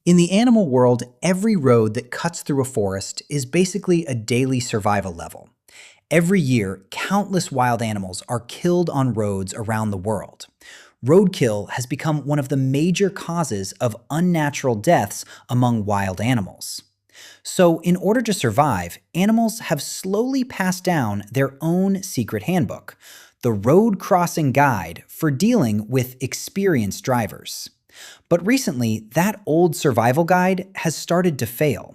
In the animal world, every road that cuts through a forest is basically a daily survival level. Every year, countless wild animals are killed on roads around the world. Roadkill has become one of the major causes of unnatural deaths among wild animals. So, in order to survive, animals have slowly passed down their own secret handbook, the Road Crossing Guide for dealing with experienced drivers. But recently, that old survival guide has started to fail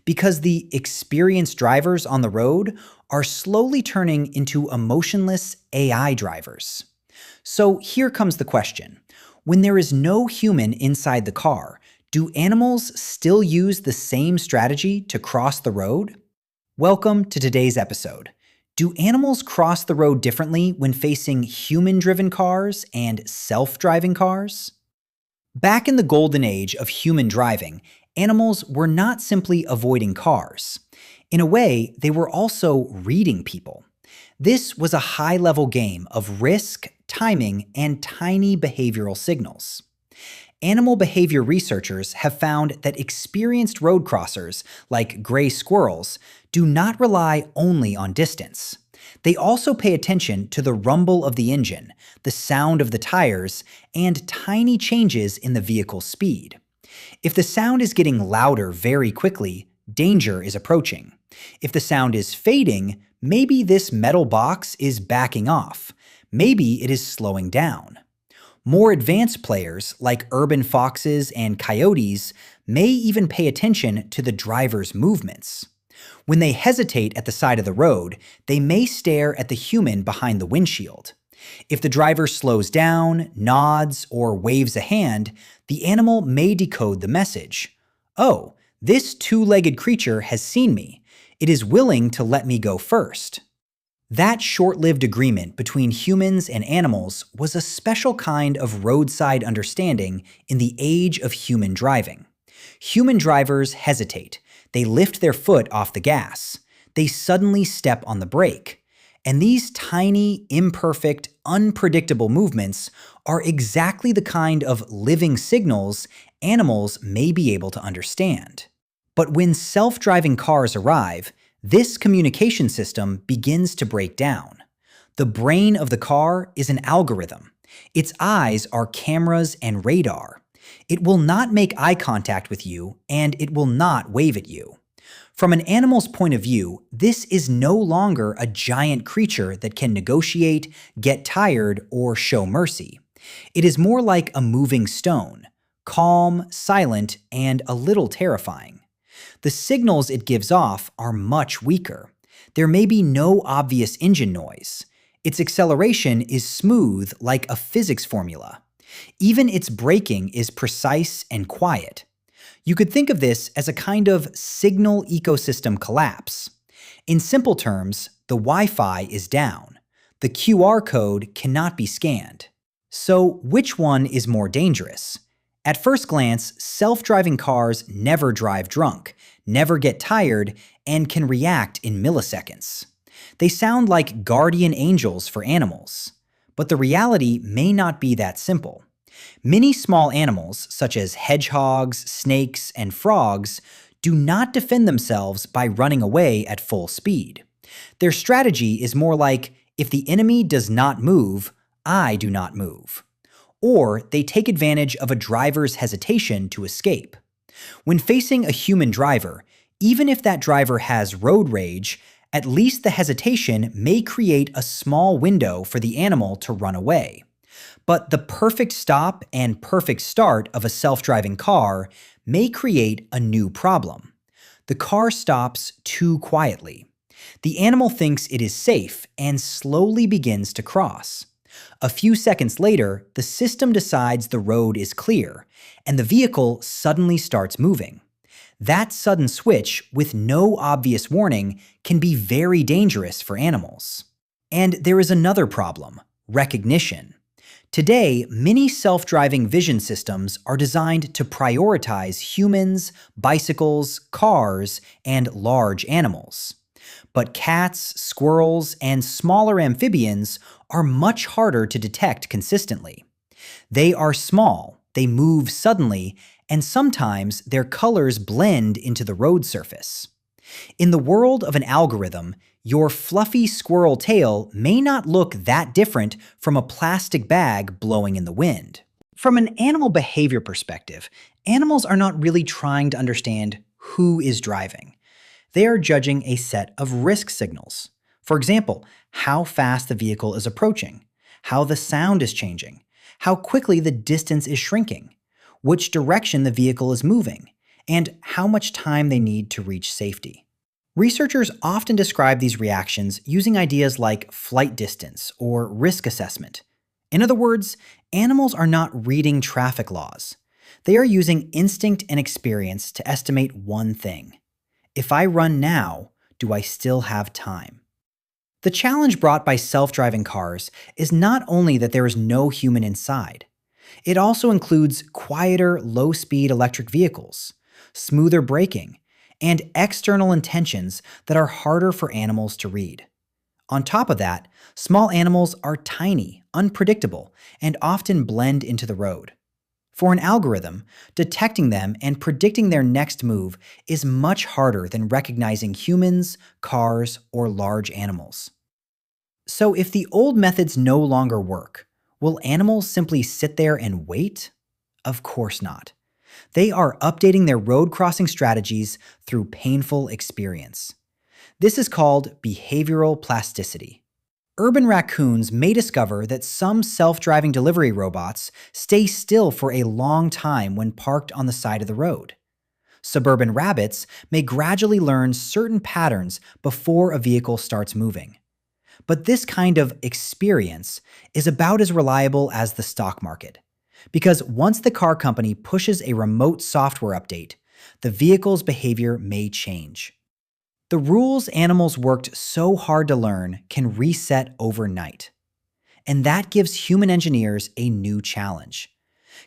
because the experienced drivers on the road are slowly turning into emotionless AI drivers. So here comes the question. When there is no human inside the car, do animals still use the same strategy to cross the road? Welcome to today's episode. Do animals cross the road differently when facing human-driven cars and self-driving cars? Back in the golden age of human driving, animals were not simply avoiding cars. In a way, they were also reading people. This was a high-level game of risk, timing, and tiny behavioral signals. Animal behavior researchers have found that experienced road crossers, like gray squirrels, do not rely only on distance. They also pay attention to the rumble of the engine, the sound of the tires, and tiny changes in the vehicle's speed. If the sound is getting louder very quickly, danger is approaching. If the sound is fading, maybe this metal box is backing off. Maybe it is slowing down. More advanced players, like urban foxes and coyotes, may even pay attention to the driver's movements. When they hesitate at the side of the road, they may stare at the human behind the windshield. If the driver slows down, nods, or waves a hand, the animal may decode the message. Oh, this two-legged creature has seen me. It is willing to let me go first. That short-lived agreement between humans and animals was a special kind of roadside understanding in the age of human driving. Human drivers hesitate. They lift their foot off the gas. They suddenly step on the brake. And these tiny, imperfect, unpredictable movements are exactly the kind of living signals animals may be able to understand. But when self-driving cars arrive, this communication system begins to break down. The brain of the car is an algorithm. Its eyes are cameras and radar. It will not make eye contact with you, and it will not wave at you. From an animal's point of view, this is no longer a giant creature that can negotiate, get tired, or show mercy. It is more like a moving stone, calm, silent, and a little terrifying. The signals it gives off are much weaker. There may be no obvious engine noise. Its acceleration is smooth like a physics formula. Even its braking is precise and quiet. You could think of this as a kind of signal ecosystem collapse. In simple terms, the Wi-Fi is down. The QR code cannot be scanned. So, which one is more dangerous? At first glance, self-driving cars never drive drunk, never get tired, and can react in milliseconds. They sound like guardian angels for animals. But the reality may not be that simple. Many small animals, such as hedgehogs, snakes, and frogs, do not defend themselves by running away at full speed. Their strategy is more like, if the enemy does not move, I do not move. Or they take advantage of a driver's hesitation to escape. When facing a human driver, even if that driver has road rage, at least the hesitation may create a small window for the animal to run away. But the perfect stop and perfect start of a self-driving car may create a new problem. The car stops too quietly. The animal thinks it is safe and slowly begins to cross. A few seconds later, the system decides the road is clear, and the vehicle suddenly starts moving. That sudden switch, with no obvious warning, can be very dangerous for animals. And there is another problem: recognition. Today, many self-driving vision systems are designed to prioritize humans, bicycles, cars, and large animals. But cats, squirrels, and smaller amphibians are much harder to detect consistently. They are small, they move suddenly, and sometimes their colors blend into the road surface. In the world of an algorithm, your fluffy squirrel tail may not look that different from a plastic bag blowing in the wind. From an animal behavior perspective, animals are not really trying to understand who is driving. They are judging a set of risk signals. For example, how fast the vehicle is approaching, how the sound is changing, how quickly the distance is shrinking, which direction the vehicle is moving, and how much time they need to reach safety. Researchers often describe these reactions using ideas like flight distance or risk assessment. In other words, animals are not reading traffic laws. They are using instinct and experience to estimate one thing. If I run now, do I still have time? The challenge brought by self-driving cars is not only that there is no human inside. It also includes quieter, low-speed electric vehicles, smoother braking, and external intentions that are harder for animals to read. On top of that, small animals are tiny, unpredictable, and often blend into the road. For an algorithm, detecting them and predicting their next move is much harder than recognizing humans, cars, or large animals. So if the old methods no longer work, will animals simply sit there and wait? Of course not. They are updating their road crossing strategies through painful experience. This is called behavioral plasticity. Urban raccoons may discover that some self-driving delivery robots stay still for a long time when parked on the side of the road. Suburban rabbits may gradually learn certain patterns before a vehicle starts moving. But this kind of experience is about as reliable as the stock market. Because once the car company pushes a remote software update, the vehicle's behavior may change. The rules animals worked so hard to learn can reset overnight. And that gives human engineers a new challenge.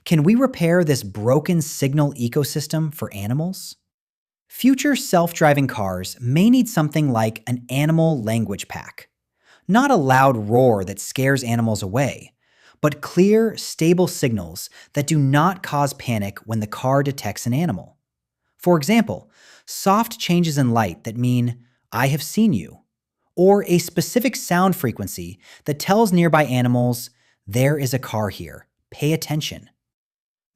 Can we repair this broken signal ecosystem for animals? Future self-driving cars may need something like an animal language pack. Not a loud roar that scares animals away, but clear, stable signals that do not cause panic when the car detects an animal. For example, soft changes in light that mean, "I have seen you," or a specific sound frequency that tells nearby animals, "There is a car here, pay attention."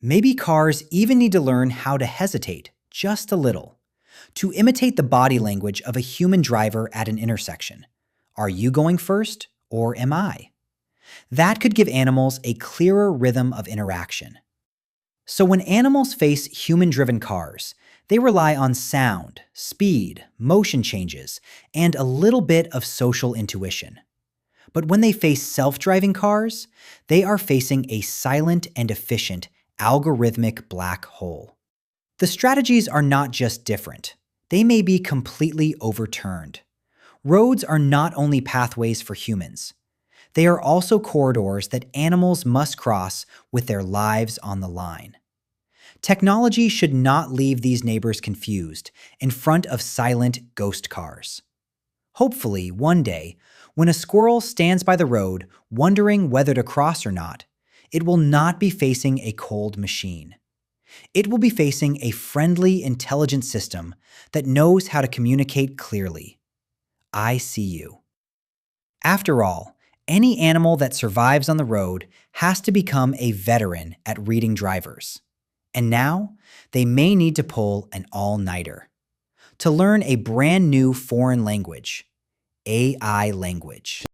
Maybe cars even need to learn how to hesitate, just a little, to imitate the body language of a human driver at an intersection. Are you going first, or am I? That could give animals a clearer rhythm of interaction. So when animals face human-driven cars, they rely on sound, speed, motion changes, and a little bit of social intuition. But when they face self-driving cars, they are facing a silent and efficient algorithmic black hole. The strategies are not just different, they may be completely overturned. Roads are not only pathways for humans. They are also corridors that animals must cross with their lives on the line. Technology should not leave these neighbors confused in front of silent ghost cars. Hopefully, one day, when a squirrel stands by the road wondering whether to cross or not, it will not be facing a cold machine. It will be facing a friendly, intelligent system that knows how to communicate clearly. I see you. After all, any animal that survives on the road has to become a veteran at reading drivers. And now, they may need to pull an all-nighter to learn a brand new foreign language, AI language.